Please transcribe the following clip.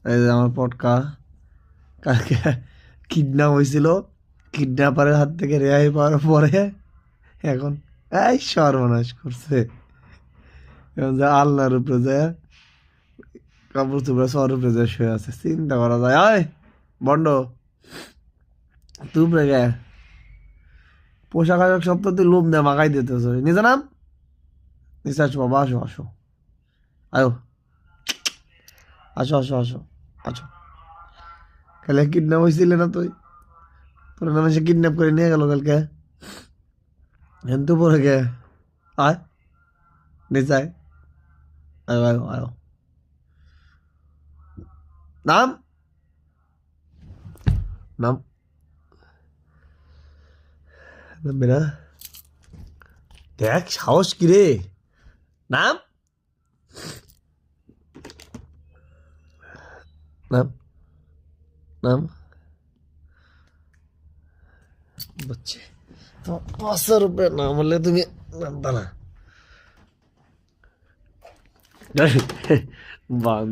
এই যে আমার পটকা কালকে কিডন্যাপ হয়েছিল, কিডন্যাপারের হাত থেকে রেহাই পাওয়ার পরে এখন এই সর্বনাশ করছে। এখন যে আল্লাহর উপরে যায় কাপড় চোপড় সর উপরে যায় শুয়ে আছে, চিন্তা করা যায়। আয় বন্ড, তুই উপরে গে পোশাক আশাক সব তো তুই লোম দিয়ে মাখাই দিতেছ। নিজে নাম নিচে আসো বাবা, আসো আসো, আয়ো, আসো আসো আসো আসো। কালে কিডন্যাপ হয়েছিলে না তুই? তোর নামে সে কিডন্যাপ করে নিয়ে গেল কালকে। হেন তো পরে গে আয় নিচে আয়, আয়ো আয়ো আয়ো, নাম নাম, নামবে না? দেখ সাহস কিরে, নাম নাম নাম, বুঝছে তো 500 রুপিয়া না বললে তুমি নামবা না। বাং